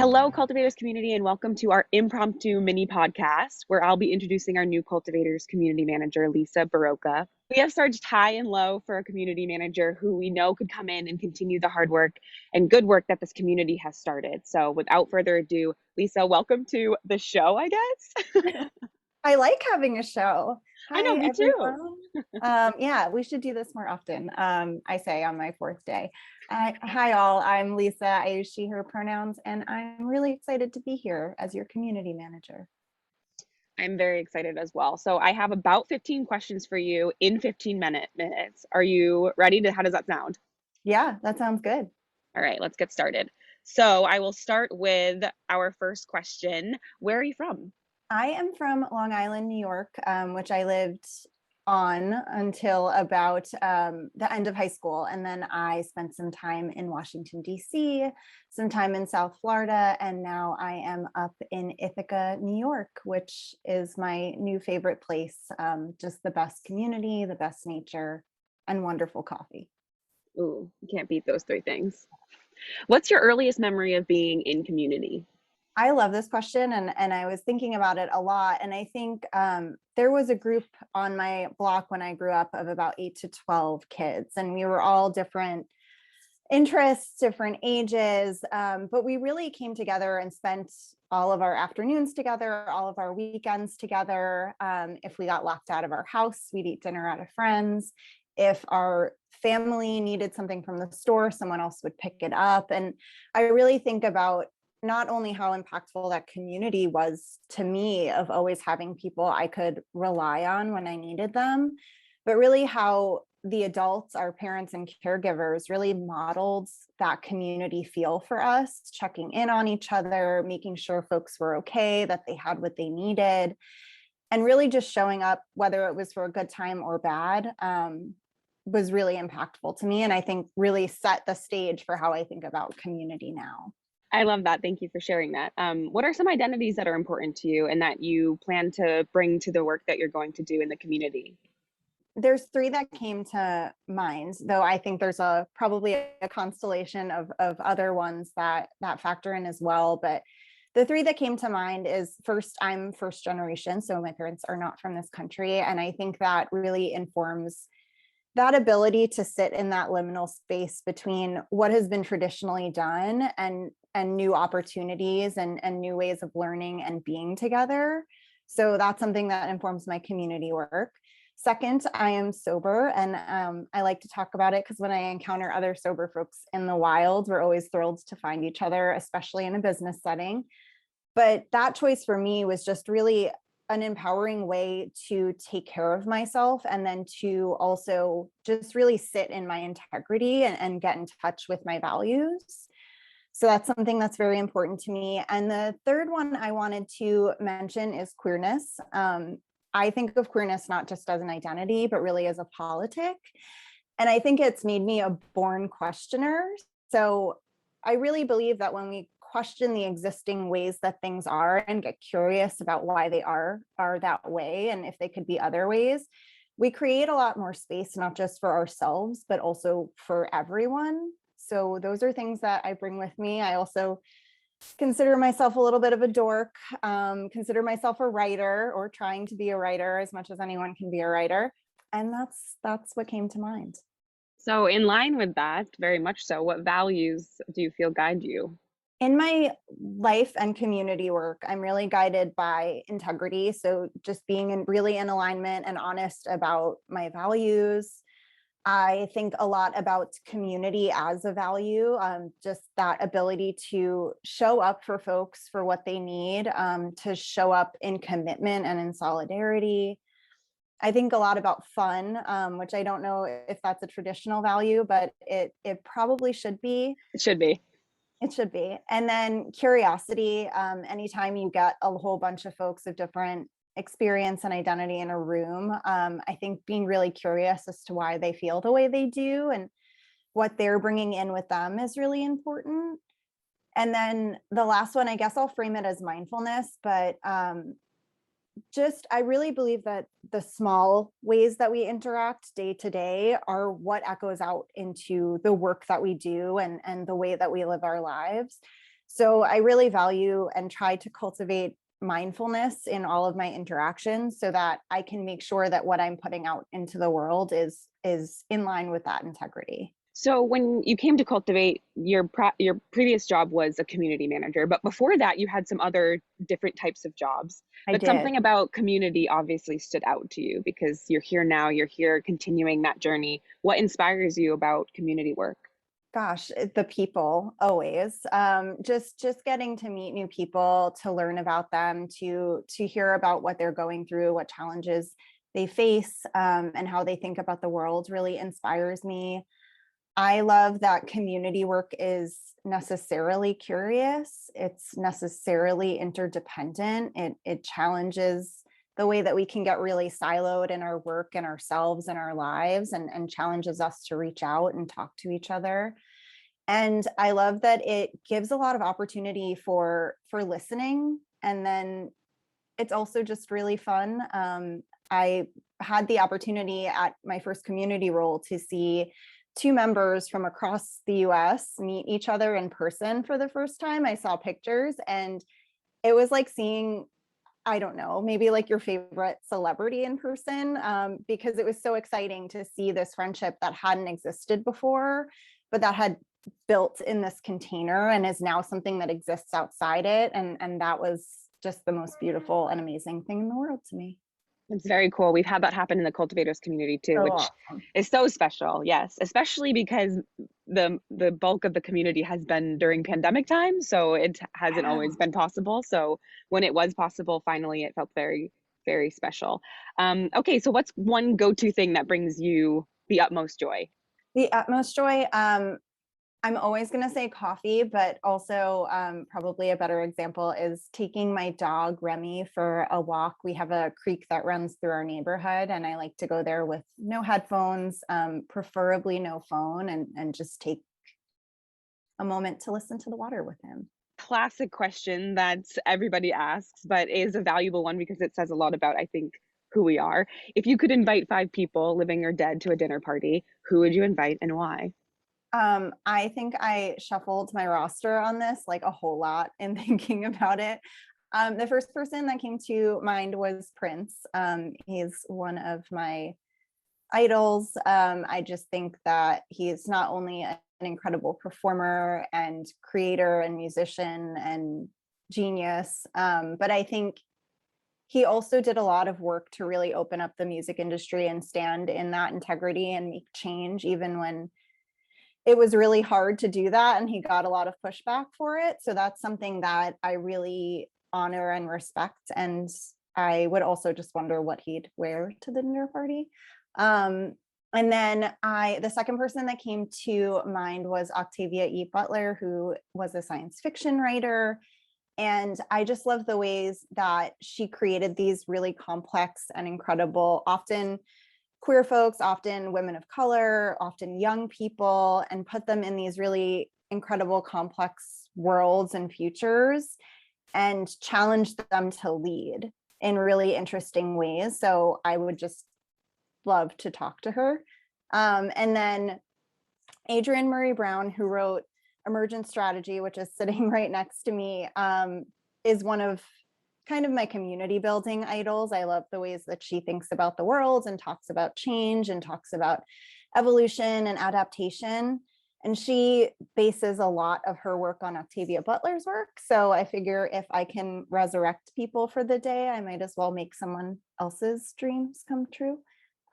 Hello, Cultivators Community, and welcome to our impromptu mini podcast where I'll be introducing our new Cultivators Community Manager, Lisa Barroca. We have searched high and low for a community manager who we know could come in and continue the hard work and good work that this community has started. So, without further ado, Lisa, welcome to the show, I guess. I like having a show. I know, Hi, me too. everyone. Yeah, we should do this more often. I say on my fourth day. Hi, all. I'm Lisa. I use she, her pronouns, and I'm really excited to be here as your community manager. I'm very excited as well. So, I have about 15 questions for you in 15 minutes. Are you ready how does that sound? Yeah, that sounds good. All right, let's get started. So I will start with our first question. Where are you from? I am from Long Island, New York, which I lived on until about the end of high school. And then I spent some time in Washington, D.C., some time in South Florida, and now I am up in Ithaca, New York, which is my new favorite place. Just the best community, the best nature, and wonderful coffee. Ooh, you can't beat those three things. What's your earliest memory of being in community? I love this question, and I was thinking about it a lot. And I think there was a group on my block when I grew up of about 8 to 12 kids, and we were all different interests, different ages, but we really came together and spent all of our afternoons together, all of our weekends together. If we got locked out of our house, we'd eat dinner at a friend's. If our family needed something from the store, someone else would pick it up. And I really think about not only how impactful that community was to me of always having people I could rely on when I needed them, but really how the adults, our parents and caregivers, really modeled that community feel for us, checking in on each other, making sure folks were okay, that they had what they needed, and really just showing up, whether it was for a good time or bad, was really impactful to me. And I think really set the stage for how I think about community now. I love that. Thank you for sharing that. What are some identities that are important to you and that you plan to bring to the work that you're going to do in the community? There's three that came to mind, though I think there's probably a constellation of other ones that factor in as well. But the three that came to mind is, first, I'm first generation, so my parents are not from this country. And I think that really informs that ability to sit in that liminal space between what has been traditionally done and new opportunities and new ways of learning and being together. So that's something that informs my community work. Second, I am sober, and I like to talk about it because when I encounter other sober folks in the wild, we're always thrilled to find each other, especially in a business setting. But that choice for me was just really an empowering way to take care of myself, and then to also just really sit in my integrity and get in touch with my values. So that's something that's very important to me. And the third one I wanted to mention is queerness. I think of queerness not just as an identity, but really as a politic. And I think it's made me a born questioner. So I really believe that when we question the existing ways that things are and get curious about why they are that way, and if they could be other ways, we create a lot more space, not just for ourselves, but also for everyone. So those are things that I bring with me. I also consider myself a little bit of a dork, consider myself a writer, or trying to be a writer as much as anyone can be a writer. And that's what came to mind. So, in line with that, very much so, what values do you feel guide you? In my life and community work, I'm really guided by integrity. So just being really in alignment and honest about my values. I think a lot about community as a value, just that ability to show up for folks for what they need, to show up in commitment and in solidarity. I think a lot about fun, which I don't know if that's a traditional value, but it probably should be. It should be. It should be. And then curiosity. Anytime you get a whole bunch of folks of different experience and identity in a room, I think being really curious as to why they feel the way they do and what they're bringing in with them is really important. And then the last one, I guess I'll frame it as mindfulness, but I really believe that the small ways that we interact day to day are what echoes out into the work that we do and the way that we live our lives. So I really value and try to cultivate mindfulness in all of my interactions so that I can make sure that what I'm putting out into the world is in line with that integrity. So when you came to Cultivate, your previous job was a community manager, but before that you had some other different types of jobs. I But did. something about community obviously stood out to you because you're here now, you're here continuing that journey. What inspires you about community work? Gosh, the people always. Just getting to meet new people, to learn about them, to hear about what they're going through, what challenges they face, and how they think about the world really inspires me. I love that community work is necessarily curious. It's necessarily interdependent. It challenges the way that we can get really siloed in our work and ourselves and our lives, and challenges us to reach out and talk to each other. And I love that it gives a lot of opportunity for listening. And then it's also just really fun. I had the opportunity at my first community role to see two members from across the US meet each other in person for the first time. I saw pictures and it was like seeing, I don't know, maybe like your favorite celebrity in person, because it was so exciting to see this friendship that hadn't existed before, but that had built in this container and is now something that exists outside it. And that was just the most beautiful and amazing thing in the world to me. It's very cool. We've had that happen in the cultivators community too, So which awesome. is so special. Yes, especially because the bulk of the community has been during pandemic time, so it hasn't Yeah. always been possible. So when it was possible, finally, it felt very special. Okay, so what's one go-to thing that brings you the utmost joy? The utmost joy. I'm always going to say coffee, but also probably a better example is taking my dog Remy for a walk. We have a creek that runs through our neighborhood, and I like to go there with no headphones, preferably no phone, and just take a moment to listen to the water with him. Classic question that everybody asks, but is a valuable one because it says a lot about, I think, who we are. If you could invite five people, living or dead, to a dinner party, who would you invite and why? I think I shuffled my roster on this like a whole lot in thinking about it. The first person that came to mind was Prince. He's one of my idols. I just think that he's not only an incredible performer and creator and musician and genius, but I think he also did a lot of work to really open up the music industry and stand in that integrity and make change, even when it was really hard to do that. And he got a lot of pushback for it. So that's something that I really honor and respect. And I would also just wonder what he'd wear to the dinner party. And then the second person that came to mind was Octavia E. Butler, who was a science fiction writer. And I just love the ways that she created these really complex and incredible, often queer folks, often women of color, often young people, and put them in these really incredible, complex worlds and futures and challenge them to lead in really interesting ways. So I would just love to talk to her. And then Adrienne Murray Brown, who wrote Emergent Strategy, which is sitting right next to me, is one of kind of my community building idols. I love the ways that she thinks about the world and talks about change and talks about evolution and adaptation. And she bases a lot of her work on Octavia Butler's work. So I figure if I can resurrect people for the day, I might as well make someone else's dreams come true.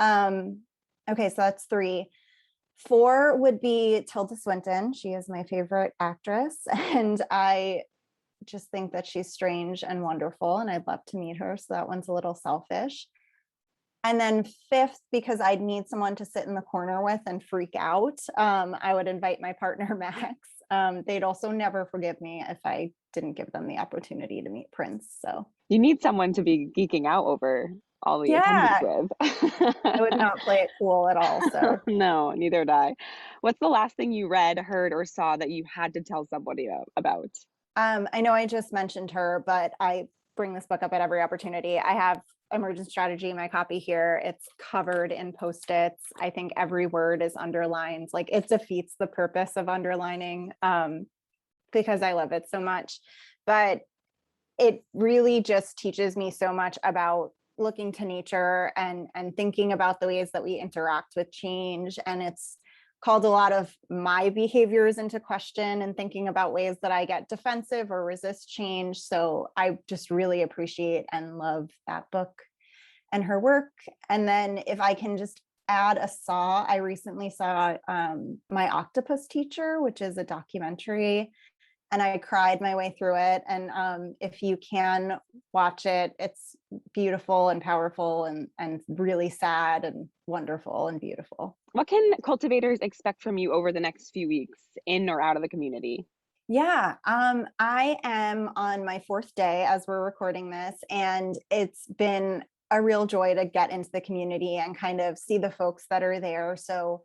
Okay, so that's three. Four would be Tilda Swinton. She is my favorite actress, and I just think that she's strange and wonderful, and I'd love to meet her. So that one's a little selfish. And then fifth, because I'd need someone to sit in the corner with and freak out, I would invite my partner, Max. They'd also never forgive me if I didn't give them the opportunity to meet Prince. So You need someone to be geeking out over all the attendance yeah, with. I would not play it cool at all. So No, neither would I. What's the last thing you read, heard, or saw that you had to tell somebody about? I know I just mentioned her, but I bring this book up at every opportunity. I have Emergent Strategy, my copy here. It's covered in post-its. I think every word is underlined. Like it defeats the purpose of underlining. because I love it so much. But it really just teaches me so much about looking to nature and thinking about the ways that we interact with change. And it's called a lot of my behaviors into question and thinking about ways that I get defensive or resist change. So I just really appreciate and love that book and her work. And then if I can just add a saw, I recently saw My Octopus Teacher, which is a documentary, and I cried my way through it. And if you can watch it, it's beautiful and powerful and really sad and wonderful and beautiful. What can cultivators expect from you over the next few weeks, in or out of the community? Yeah, I am on my 4th day as we're recording this, and it's been a real joy to get into the community and kind of see the folks that are there. So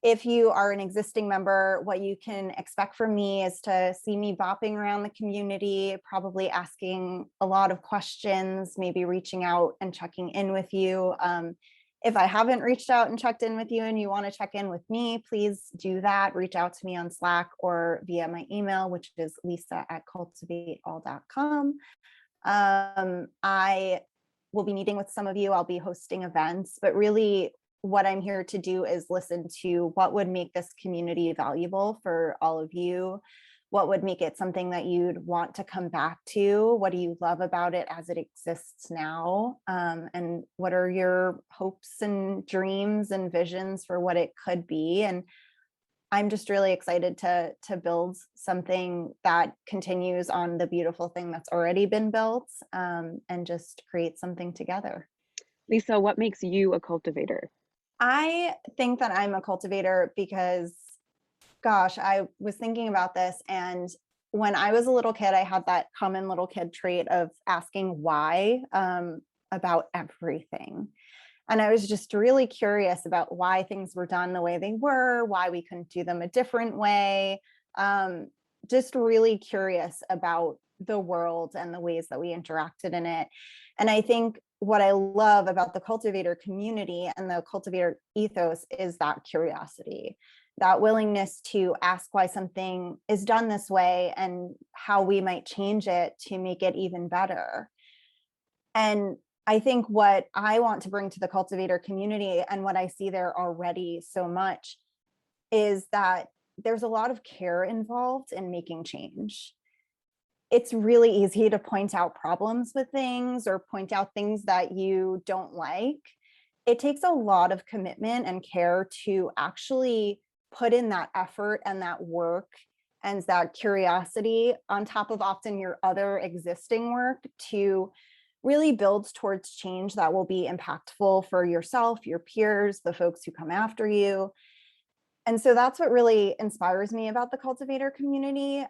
if you are an existing member, what you can expect from me is to see me bopping around the community, probably asking a lot of questions, maybe reaching out and checking in with you. If I haven't reached out and checked in with you and you want to check in with me, please do that. Reach out to me on Slack or via my email, which is lisa@cultivateall.com. I will be meeting with some of you. I'll be hosting events, but really what I'm here to do is listen to what would make this community valuable for all of you. What would make it something that you'd want to come back to? What do you love about it as it exists now? And what are your hopes and dreams and visions for what it could be? And I'm just really excited to build something that continues on the beautiful thing that's already been built, and just create something together. Lisa, what makes you a cultivator? I think that I'm a cultivator because, gosh, I was thinking about this, and when I was a little kid, I had that common little kid trait of asking why about everything. And I was just really curious about why things were done the way they were, why we couldn't do them a different way. Just really curious about the world and the ways that we interacted in it. And I think what I love about the cultivator community and the cultivator ethos is that curiosity, that willingness to ask why something is done this way and how we might change it to make it even better. And I think what I want to bring to the cultivator community and what I see there already so much is that there's a lot of care involved in making change. It's really easy to point out problems with things or point out things that you don't like. It takes a lot of commitment and care to actually put in that effort and that work and that curiosity on top of often your other existing work to really build towards change that will be impactful for yourself, your peers, the folks who come after you. And so that's what really inspires me about the cultivator community.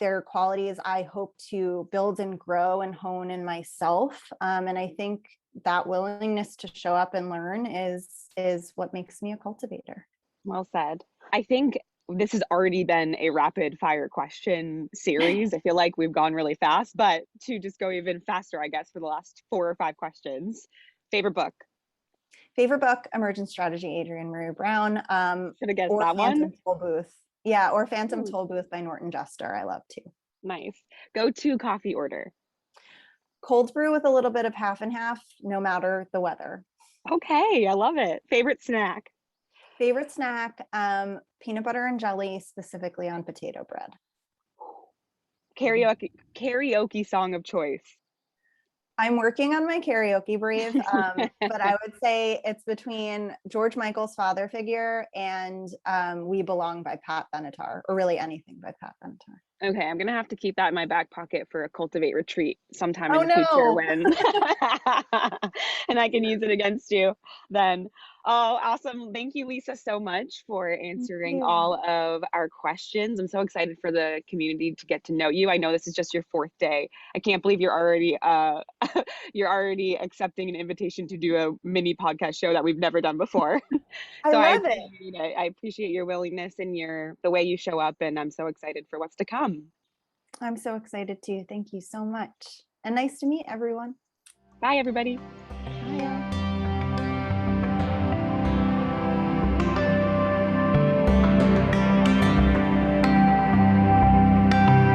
Their qualities I hope to build and grow and hone in myself. And I think that willingness to show up and learn is what makes me a cultivator. Well said. I think this has already been a rapid fire question series. I feel like we've gone really fast, but to just go even faster, I guess, for the last 4 or 5 questions. Favorite book? Favorite book, Emergent Strategy, Adrienne Maree Brown, Should have guessed or that one. Phantom Toll Booth. Yeah, or Phantom Ooh, Toll Booth by Norton Juster. I love too. nice. Go to coffee order. Cold brew with a little bit of half and half, no matter the weather. Okay, I love it. Favorite snack? Favorite snack, peanut butter and jelly, specifically on potato bread. Karaoke song of choice. I'm working on my karaoke brave, but I would say it's between George Michael's Father Figure and We Belong by Pat Benatar, or really anything by Pat Benatar. Okay, I'm gonna have to keep that in my back pocket for a cultivate retreat sometime in Oh the future no! when and I can use it against you then. Oh, awesome. Thank you, Lisa, so much for Thank answering you. all of our questions. I'm so excited for the community to get to know you. I know this is just your 4th day. I can't believe you're already you're already accepting an invitation to do a mini podcast show that we've never done before. I So I love it. appreciate it. I appreciate your willingness and the way you show up, and I'm so excited for what's to come. I'm so excited too. Thank you so much. And nice to meet everyone. Bye, everybody.